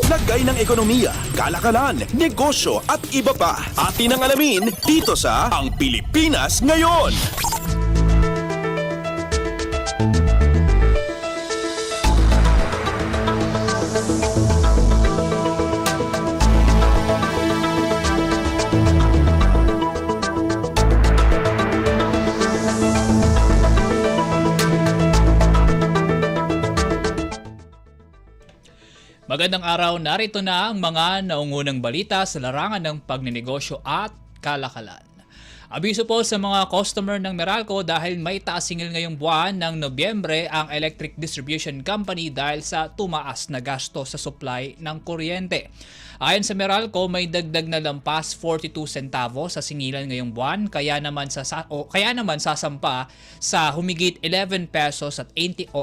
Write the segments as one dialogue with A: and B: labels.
A: Lagay ng ekonomiya, kalakalan, negosyo at iba pa. Atin ang alamin dito sa Ang Pilipinas Ngayon.
B: Magandang araw, narito na ang mga naungunang balita sa larangan ng pagninegosyo at kalakalan. Abiso po sa mga customer ng Meralco dahil may taas singil ngayong buwan ng Nobyembre ang Electric Distribution Company dahil sa tumaas na gasto sa supply ng kuryente. Ayon sa Meralco, may dagdag na lampas 42 centavos sa singilan ngayong buwan, kaya naman sasampa sa humigit 11 pesos at 85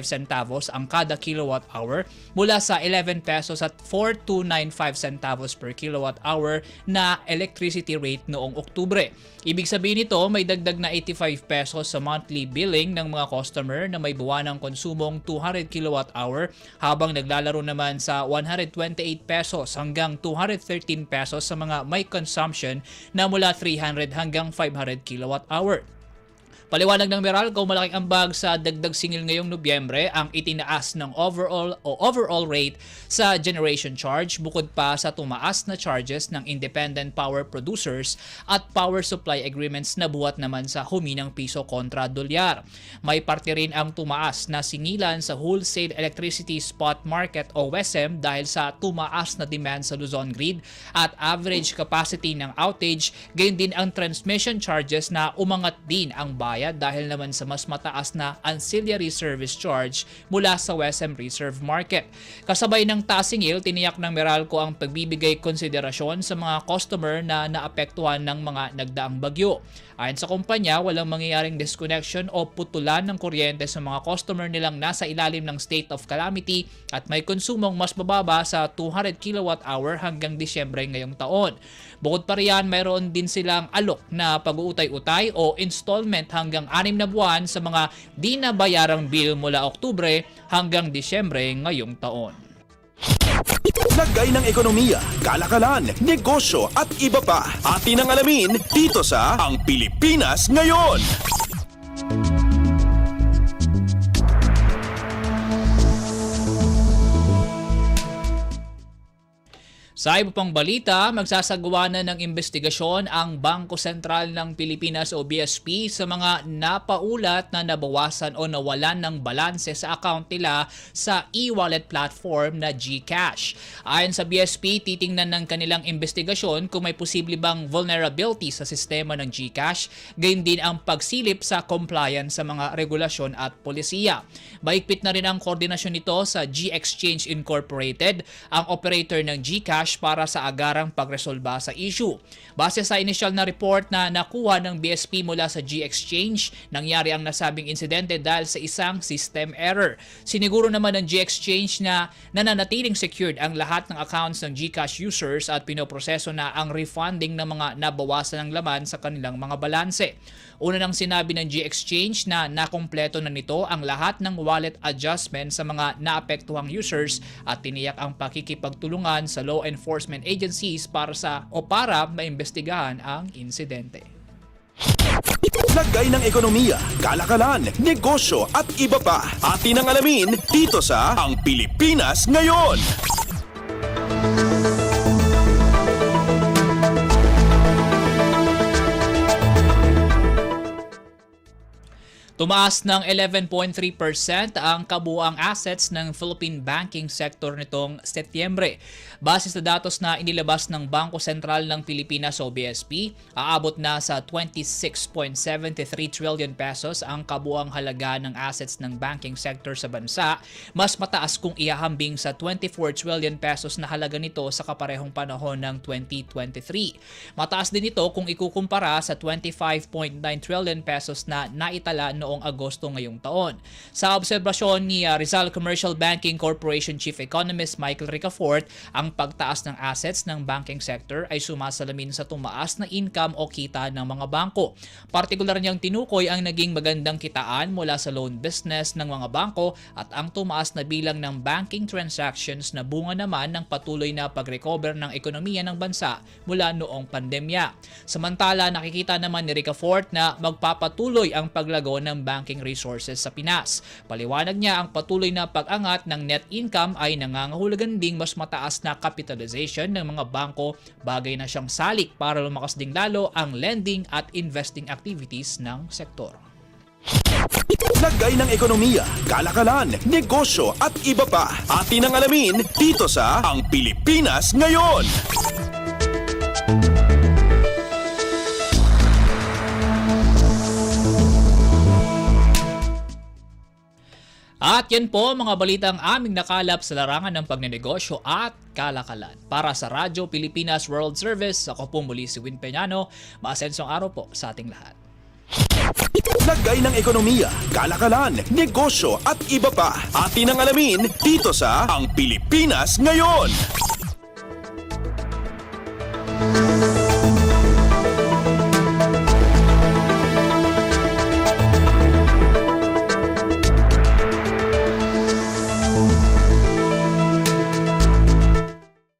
B: centavos ang kada kilowatt hour mula sa 11 pesos at 4295 centavos per kilowatt hour na electricity rate noong Oktubre. Ibig sabihin nito, may dagdag na 85 pesos sa monthly billing ng mga customer na may buwanang konsumong 200 kilowatt hour habang naglalaro naman sa 128 pesos hanggang 213 pesos sa mga may consumption na mula 300 hanggang 500 kilowatt hour. Paliwanag ng Meralco, malaking ambag sa dagdag singil ngayong Nobyembre ang itinaas ng overall rate sa generation charge bukod pa sa tumaas na charges ng independent power producers at power supply agreements na buhat naman sa huminang piso kontra dolyar. May parte rin ang tumaas na singilan sa wholesale electricity spot market o WESM dahil sa tumaas na demand sa Luzon grid at average capacity ng outage, gayon din ang transmission charges na umangat din ang bayad dahil naman sa mas mataas na ancillary service charge mula sa WESM Reserve Market. Kasabay ng tasingil, tiniyak ng Meralco ang pagbibigay konsiderasyon sa mga customer na naapektuhan ng mga nagdaang bagyo. Ayon sa kumpanya, walang mangyayaring disconnection o putulan ng kuryente sa mga customer nilang nasa ilalim ng state of calamity at may konsumong mas mababa sa 200 kWh hanggang Disyembre ngayong taon. Bukod pa riyan, mayroon din silang alok na pag-uutay-utay o installment hanggang 6 na buwan sa mga di nabayarang bill mula Oktubre hanggang Disyembre ngayong taon.
A: Lagay ng ekonomiya, kalakalan, negosyo at iba pa. Atin ang alamin dito sa Ang Pilipinas Ngayon.
B: Sa iba pang balita, magsasagawa na ng investigasyon ang Bangko Sentral ng Pilipinas o BSP sa mga napaulat na nabawasan o nawalan ng balanse sa account nila sa e-wallet platform na GCash. Ayon sa BSP, titingnan ng kanilang investigasyon kung may posible bang vulnerability sa sistema ng GCash, gayon din ang pagsilip sa compliance sa mga regulasyon at polisiya. Mahigpit na rin ang koordinasyon nito sa G-Exchange Incorporated, ang operator ng GCash para sa agarang pagresolba sa issue. Base sa initial na report na nakuha ng BSP mula sa G-Exchange, nangyari ang nasabing insidente dahil sa isang system error. Siniguro naman ng G-Exchange na nananatiling secured ang lahat ng accounts ng GCash users at pinoproseso na ang refunding ng mga nabawasan ng laman sa kanilang mga balanse. Una nang sinabi ng G-Exchange na nakompleto na nito ang lahat ng wallet adjustment sa mga naapektuhang users at tiniyak ang pakikipagtulungan sa law enforcement agencies para maimbestigahan ang insidente.
A: Lagay ng ekonomiya, kalakalan, negosyo at iba pa. Atin ang alamin dito sa Ang Pilipinas Ngayon.
B: Tumaas ng 11.3% ang kabuuang assets ng Philippine banking sector nitong Setyembre. Base sa datos na inilabas ng Bangko Sentral ng Pilipinas o BSP, aabot na sa 26.73 trillion pesos ang kabuuang halaga ng assets ng banking sector sa bansa, mas mataas kung ihahambing sa 24 trillion pesos na halaga nito sa kaparehong panahon ng 2023. Mataas din ito kung ikukumpara sa 25.9 trillion pesos na naitala noong noong Agosto ngayong taon. Sa obserbasyon ni Rizal Commercial Banking Corporation Chief Economist Michael Ricafort, ang pagtaas ng assets ng banking sector ay sumasalamin sa tumaas na income o kita ng mga bangko. Partikular niyang tinukoy ang naging magandang kitaan mula sa loan business ng mga bangko at ang tumaas na bilang ng banking transactions na bunga naman ng patuloy na pag-recover ng ekonomiya ng bansa mula noong pandemya. Samantala, nakikita naman ni Ricafort na magpapatuloy ang paglago ng banking resources sa Pinas. Paliwanag niya ang patuloy na pag-angat ng net income ay nangangahulugan ding mas mataas na capitalization ng mga bangko, bagay na siyang salik para lumakas ding lalo ang lending at investing activities ng sektor.
A: Lagay ng ekonomiya, kalakalan, negosyo at iba pa. Atin ang alamin dito sa Ang Pilipinas Ngayon.
B: At yan po mga balitang aming nakalap sa larangan ng pagnenegosyo at kalakalan. Para sa Radyo Pilipinas World Service, ako po muli si Win Peñano. Maasensong araw po sa ating lahat.
A: Lagay ng ekonomiya, kalakalan, negosyo at iba pa. Atin ang alamin dito sa Ang Pilipinas Ngayon.